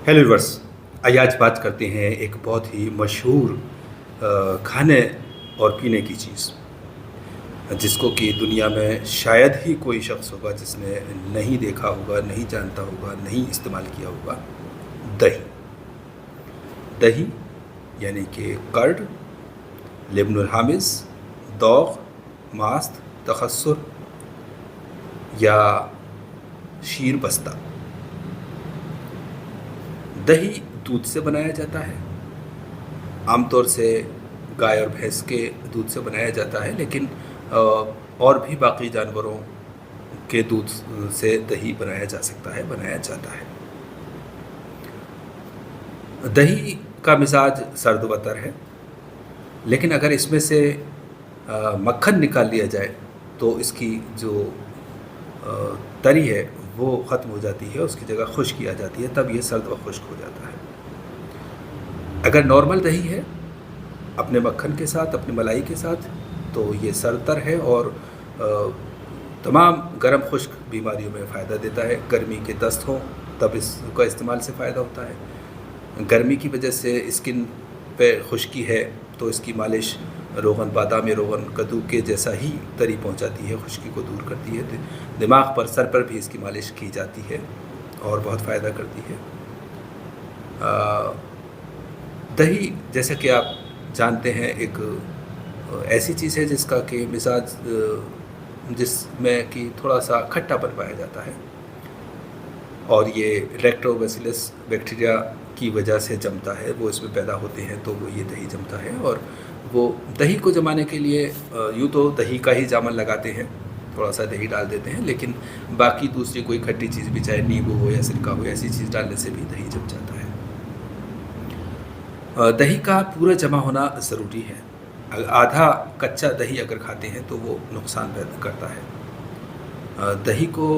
Hello viewers, आइए आज बात करते हैं एक बहुत ही मशहूर खाने और पीने की चीज़, जिसको कि दुनिया में शायद ही कोई शख्स होगा जिसने नहीं देखा होगा, नहीं जानता होगा, नहीं इस्तेमाल किया होगा। दही। दही यानी कि कर्ड, लेबनुल हामिज़, दौग, मास्त, तखस्सुर या शीर बस्ता। दही दूध से बनाया जाता है। आमतौर से गाय और भैंस के दूध से बनाया जाता है, लेकिन और भी बाकी जानवरों के दूध से दही बनाया जा सकता है, बनाया जाता है। दही का मिजाज सर्द वतर है, लेकिन अगर इसमें से मक्खन निकाल लिया जाए तो इसकी जो तरी है वो ख़त्म हो जाती है, उसकी जगह खुश्क आ जाती है, तब ये सर्द व खुश्क हो जाता है। अगर नॉर्मल दही है अपने मक्खन के साथ, अपनी मलाई के साथ, तो ये सरतर है और तमाम गर्म खुश्क बीमारियों में फ़ायदा देता है। गर्मी के दस्त हों तब इसका इस्तेमाल से फ़ायदा होता है। गर्मी की वजह से स्किन पे खुश्की है तो इसकी मालिश रोगन बादाम या रोगन कद्दू के जैसा ही तरी पहुंचाती है, खुश्की को दूर करती है। दिमाग पर, सर पर भी इसकी मालिश की जाती है और बहुत फ़ायदा करती है। दही, जैसा कि आप जानते हैं, एक ऐसी चीज़ है जिसका कि मिजाज जिसमें कि थोड़ा सा खट्टापन पाया जाता है, और ये लैक्टोबैसिलस बैक्टीरिया की वजह से जमता है, वो इसमें पैदा होते हैं तो वो ये दही जमता है। और वो दही को जमाने के लिए यूँ तो दही का ही जामन लगाते हैं, थोड़ा सा दही डाल देते हैं, लेकिन बाकी दूसरी कोई खट्टी चीज़ भी, चाहे नींबू हो या सिरका हो, ऐसी चीज़ डालने से भी दही जम जाता है। दही का पूरा जमा होना ज़रूरी है। आधा कच्चा दही अगर खाते हैं तो वो नुकसान पैदा करता है। दही को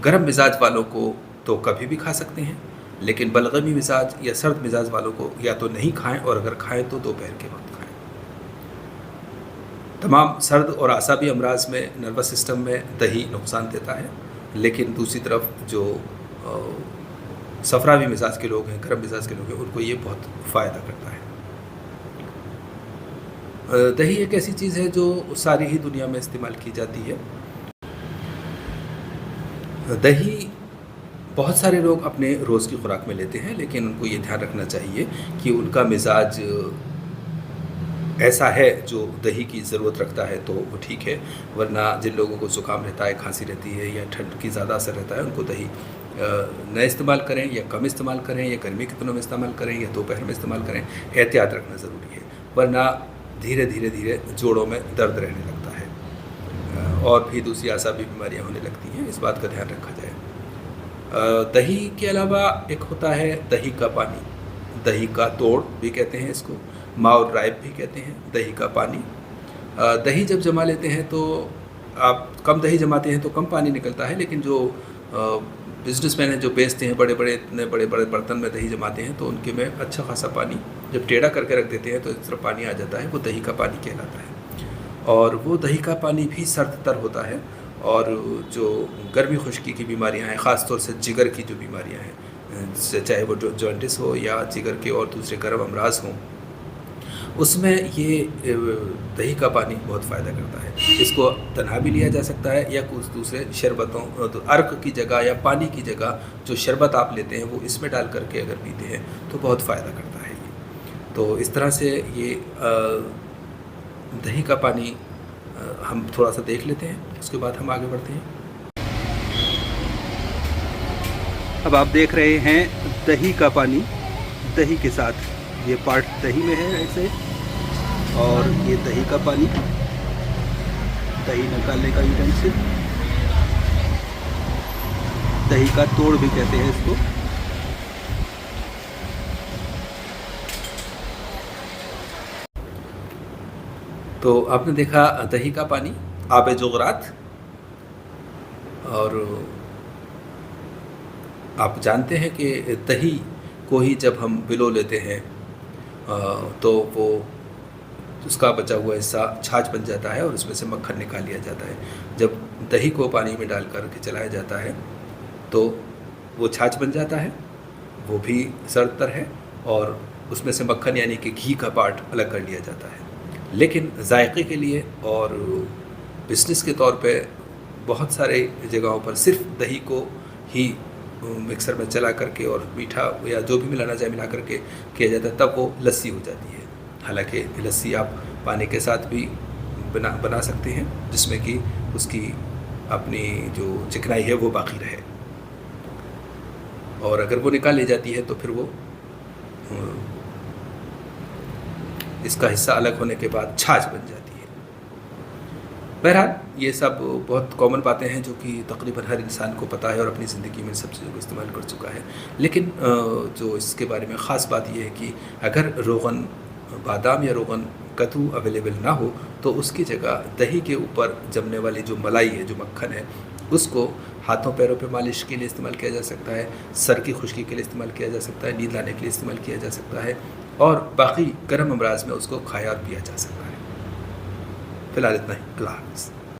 गर्म मिजाज वालों को तो कभी भी खा सकते हैं, लेकिन बलगमी मिजाज या सर्द मिजाज वालों को या तो नहीं खाएं, और अगर खाएं तो दोपहर के वक्त खाएं। तमाम सर्द और आसाबी अमराज में, नर्वस सिस्टम में दही नुकसान देता है, लेकिन दूसरी तरफ जो सफरावी मिजाज के लोग हैं, गर्म मिजाज के लोग हैं, उनको ये बहुत फ़ायदा करता है। दही एक ऐसी चीज़ है जो सारी ही दुनिया में इस्तेमाल की जाती है। दही बहुत सारे लोग अपने रोज़ की खुराक में लेते हैं, लेकिन उनको ये ध्यान रखना चाहिए कि उनका मिजाज ऐसा है जो दही की ज़रूरत रखता है तो वो ठीक है, वरना जिन लोगों को ज़ुकाम रहता है, खांसी रहती है या ठंड की ज़्यादा असर रहता है, उनको दही न इस्तेमाल करें या कम इस्तेमाल करें, या गर्मी के दिनों में इस्तेमाल करें या दोपहर में इस्तेमाल करें। एहतियात रखना ज़रूरी है, वरना धीरे धीरे धीरे जोड़ों में दर्द रहने लगता है और भी दूसरी आसाबी बीमारियाँ होने लगती हैं। इस बात का ध्यान रखा जाए। दही के अलावा एक होता है दही का पानी, दही का तोड़ भी कहते हैं इसको, माओ राइब भी कहते हैं, दही का पानी। दही जब जमा लेते हैं तो आप कम दही जमाते हैं तो कम पानी निकलता है, लेकिन जो बिजनेसमैन हैं जो बेचते हैं, बड़े बड़े इतने बड़े बड़े बर्तन में दही जमाते हैं तो उनके में अच्छा खासा पानी, जब टेढ़ा करके रख देते हैं तो इस तरफ पानी आ जाता है, वो दही का पानी कहलाता है। और वो दही का पानी भी सर्द तर होता है, और जो गर्मी खुश्की की बीमारियां हैं, ख़ास तौर से जिगर की जो बीमारियां हैं, चाहे वो जॉन्डिस हो या जिगर के और दूसरे गर्म अमराज हों, उसमें ये दही का पानी बहुत फ़ायदा करता है। इसको तन्हा भी लिया जा सकता है या कुछ दूसरे शरबतों, तो अर्क की जगह या पानी की जगह जो शरबत आप लेते हैं वो इसमें डाल करके अगर पीते हैं तो बहुत फ़ायदा करता है ये। तो इस तरह से ये दही का पानी हम थोड़ा सा देख लेते हैं, उसके बाद हम आगे बढ़ते हैं। अब आप देख रहे हैं दही का पानी, दही के साथ ये पार्ट दही में है ऐसे, और ये दही का पानी, दही निकालने का यूटेंसिल, दही का तोड़ भी कहते हैं इसको। तो आपने देखा दही का पानी, आब जुगरात, और आप जानते हैं कि दही को ही जब हम बिलो लेते हैं तो वो उसका बचा हुआ हिस्सा छाछ बन जाता है और उसमें से मक्खन निकाल लिया जाता है। जब दही को पानी में डाल कर के चलाया जाता है तो वो छाछ बन जाता है वो भी ज़्यादातर है, और उसमें से मक्खन यानी कि घी का पार्ट अलग कर लिया जाता है। लेकिन जायके के लिए और बिज़नेस के तौर पे बहुत सारे जगहों पर सिर्फ दही को ही मिक्सर में चला करके और मीठा या जो भी मिलाना चाहे मिला करके किया जाता है, तब वो लस्सी हो जाती है। हालांकि लस्सी आप पानी के साथ भी बना सकते हैं, जिसमें कि उसकी अपनी जो चिकनाई है वो बाकी रहे, और अगर वो निकाल ली जाती है तो फिर वो इसका हिस्सा अलग होने के बाद छाछ बन जाती है। बहरहाल ये सब बहुत कॉमन बातें हैं जो कि तकरीबन हर इंसान को पता है और अपनी ज़िंदगी में सब चीज़ों को इस्तेमाल कर चुका है। लेकिन जो इसके बारे में ख़ास बात यह है कि अगर रोगन बादाम या रोगन कद्दू अवेलेबल ना हो तो उसकी जगह दही के ऊपर जमने वाली जो मलाई है, जो मक्खन है, उसको हाथों पैरों पे मालिश के लिए इस्तेमाल किया जा सकता है, सर की खुश्की के लिए इस्तेमाल किया जा सकता है, नींद लाने के लिए इस्तेमाल किया जा सकता है, और बाकी गर्म अमराज में उसको खाया और पिया जा सकता है। फ़िलहाल इतना ही। अल्लाह हाफ़िज़।